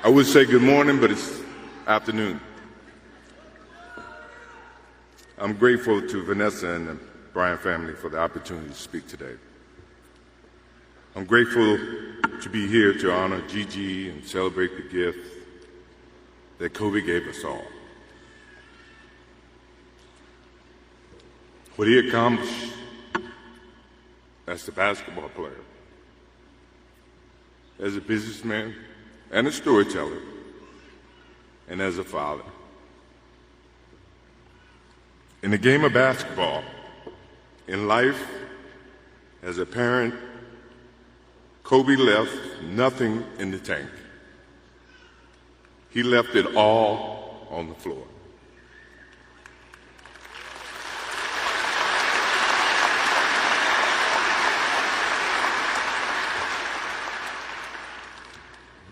I would say good morning, but it's afternoon. I'm grateful to Vanessa and the Bryant family for the opportunity to speak today. I'm grateful to be here to honor Gigi and celebrate the gift that Kobe gave us all. What he accomplished as a basketball player, as a businessman, and a storyteller, and as a father. In the game of basketball, in life, as a parent, Kobe left nothing in the tank. He left it all on the floor.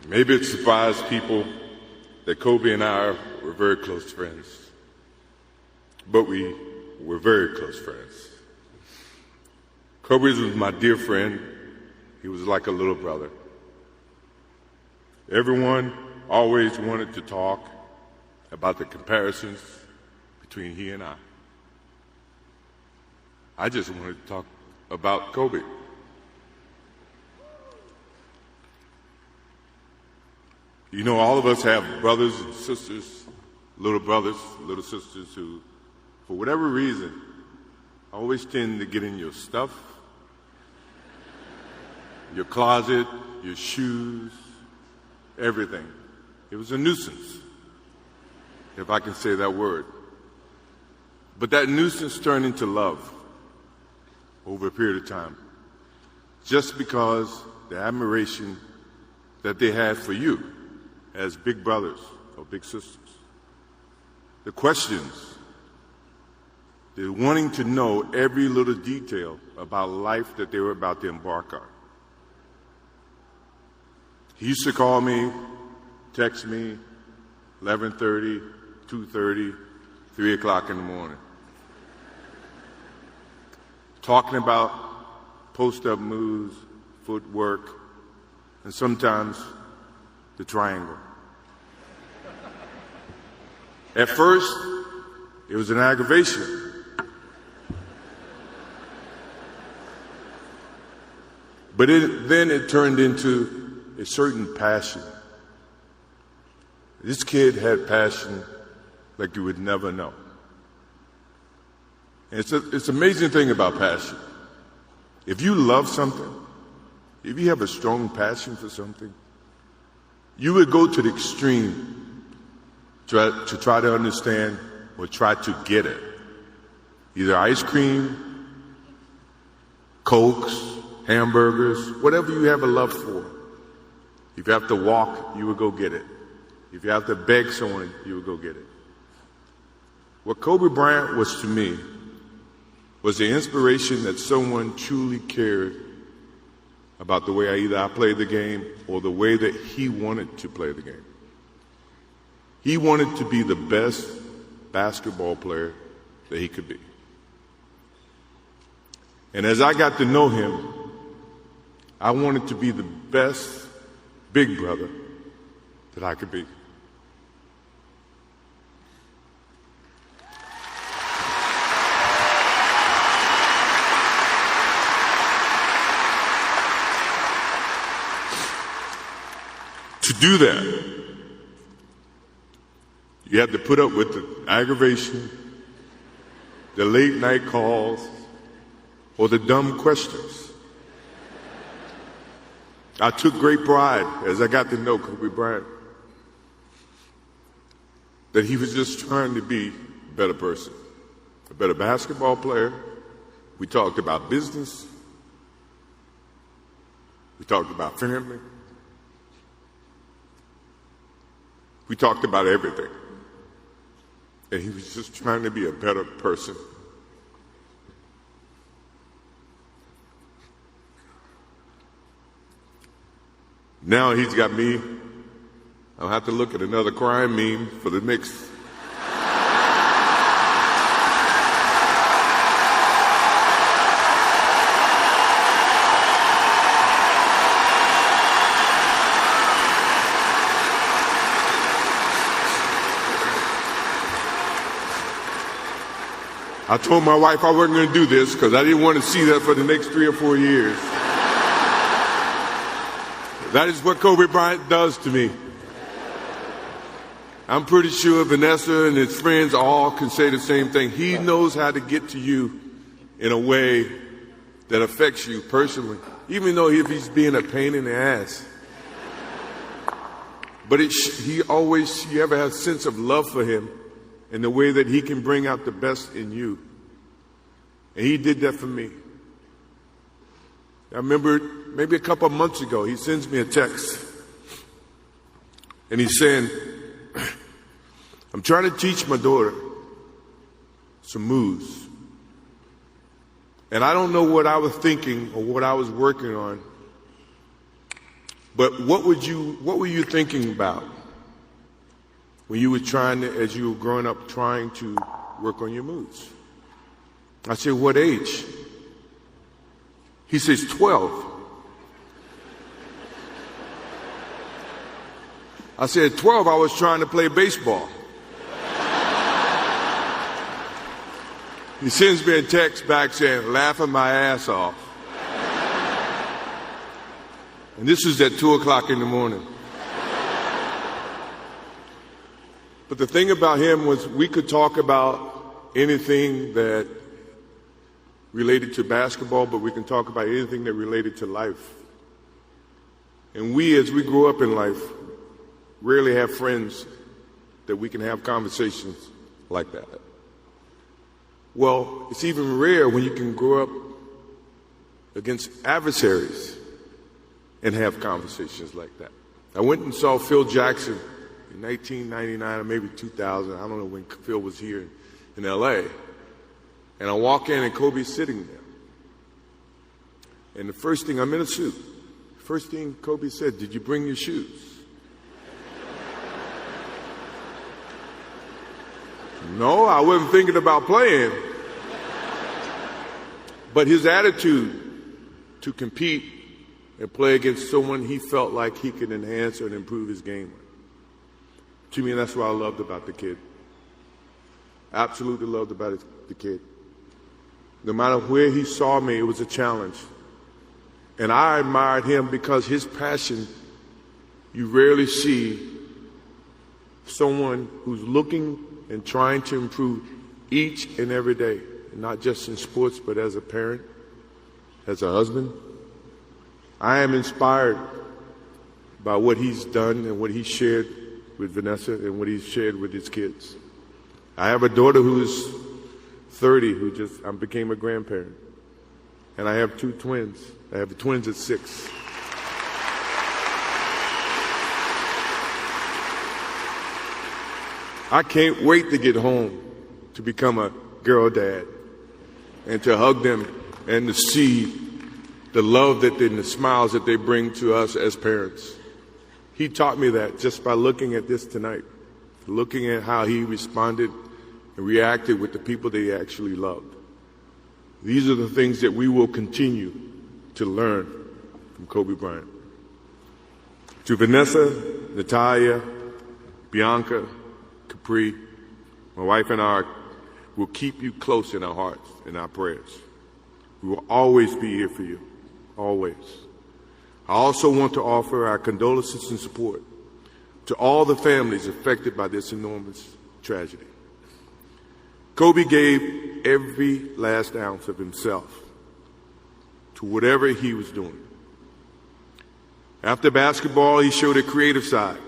Maybe it surprised people that Kobe and I were very close friends, but we were very close friends. Kobe was my dear friend. He was like a little brother. Everyone always wanted to talk about the comparisons between he and I. I just wanted to talk about Kobe. You know, all of us have brothers and sisters, little brothers, little sisters who, for whatever reason, always tend to get in your stuff, your closet, your shoes, everything. It was a nuisance, if I can say that word. But that nuisance turned into love over a period of time, just because the admiration that they had for you as big brothers or big sisters. The questions, the wanting to know every little detail about life that they were about to embark on. He used to call me, text me, 11:30, 2:30, 3 o'clock in the morning, talking about post-up moves, footwork, and sometimes the triangle. At first, it was an aggravation. But then it turned into a certain passion. This kid had passion like you would never know. And it's an amazing thing about passion. If you love something, if you have a strong passion for something, you would go to the extreme to try to understand or try to get it. Either ice cream, Cokes, hamburgers, whatever you have a love for. If you have to walk, you would go get it. If you have to beg someone, you would go get it. What Kobe Bryant was to me was the inspiration that someone truly cared about the way I played the game or the way that he wanted to play the game. He wanted to be the best basketball player that he could be. And as I got to know him, I wanted to be the best big brother that I could be. To do that, you had to put up with the aggravation, the late night calls, or the dumb questions. I took great pride as I got to know Kobe Bryant that he was just trying to be a better person, a better basketball player. We talked about business. We talked about family. We talked about everything. And he was just trying to be a better person. Now he's got me. I'll have to look at another crime meme for the mix. I told my wife I wasn't going to do this because I didn't want to see that for the next 3 or 4 years. That is what Kobe Bryant does to me. I'm pretty sure Vanessa and his friends all can say the same thing. He knows how to get to you in a way that affects you personally, even though if he's being a pain in the ass. But he ever has a sense of love for him in the way that he can bring out the best in you. And he did that for me. I remember maybe a couple of months ago, he sends me a text. And he's saying, I'm trying to teach my daughter some moves. And I don't know what I was thinking or what I was working on. But what were you thinking about when you were as you were growing up, trying to work on your moves? I said, what age? He says, 12. I said, at 12, I was trying to play baseball. He sends me a text back saying, laughing my ass off. And this was at 2 o'clock in the morning. But the thing about him was we could talk about anything that related to basketball, but we can talk about anything that related to life. And we, as we grow up in life, rarely have friends that we can have conversations like that. Well, it's even rare when you can grow up against adversaries and have conversations like that. I went and saw Phil Jackson in 1999 or maybe 2000. I don't know when Phil was here in L.A. And I walk in and Kobe's sitting there. And the first thing, I'm in a suit. First thing Kobe said, did you bring your shoes? No, I wasn't thinking about playing. But his attitude to compete and play against someone he felt like he could enhance and improve his game with. To me, that's what I loved about the kid. Absolutely loved about the kid. No matter where he saw me, it was a challenge. And I admired him because his passion, you rarely see someone who's looking and trying to improve each and every day, not just in sports, but as a parent, as a husband. I am inspired by what he's done and what he shared with Vanessa and what he's shared with his kids. I have a daughter who is 30 I became a grandparent. And I have 2 twins. I have twins at 6. I can't wait to get home to become a girl dad and to hug them and to see the love and the smiles that they bring to us as parents. He taught me that just by looking at this tonight, looking at how he responded and reacted with the people that he actually loved. These are the things that we will continue to learn from Kobe Bryant. To Vanessa, Natalia, Bianca, Capri, my wife and I will keep you close in our hearts and our prayers. We will always be here for you, always. I also want to offer our condolences and support to all the families affected by this enormous tragedy. Kobe gave every last ounce of himself to whatever he was doing. After basketball, he showed a creative side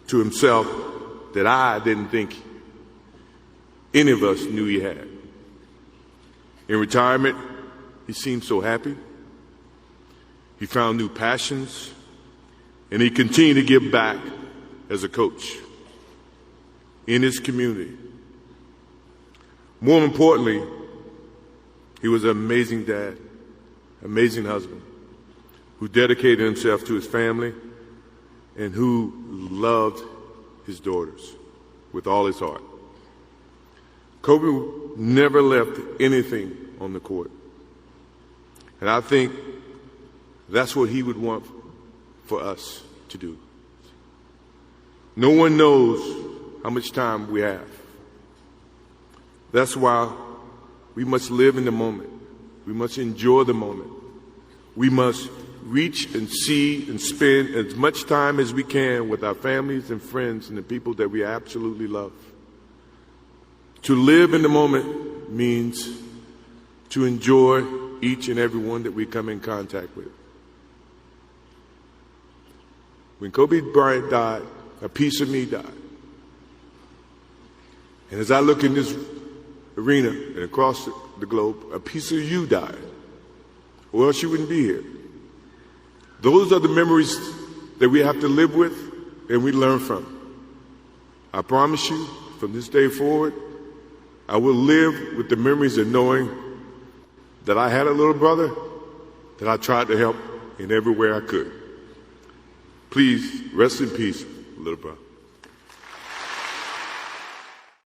to himself that I didn't think any of us knew he had. In retirement, he seemed so happy. He found new passions, and he continued to give back as a coach in his community. More importantly, he was an amazing dad, amazing husband, who dedicated himself to his family and who loved his daughters with all his heart. Kobe never left anything on the court. And I think that's what he would want for us to do. No one knows how much time we have. That's why We must live in the moment. We must enjoy the moment. We must reach and see and spend as much time as we can with our families and friends and the people that we absolutely love. To live in the moment means to enjoy each and every one that we come in contact with. When Kobe Bryant died, a piece of me died. And as I look in this arena and across the globe, a piece of you died, or else you wouldn't be here. Those are the memories that we have to live with and we learn from. I promise you, from this day forward, I will live with the memories of knowing that I had a little brother that I tried to help in every way I could. Please rest in peace, little brother.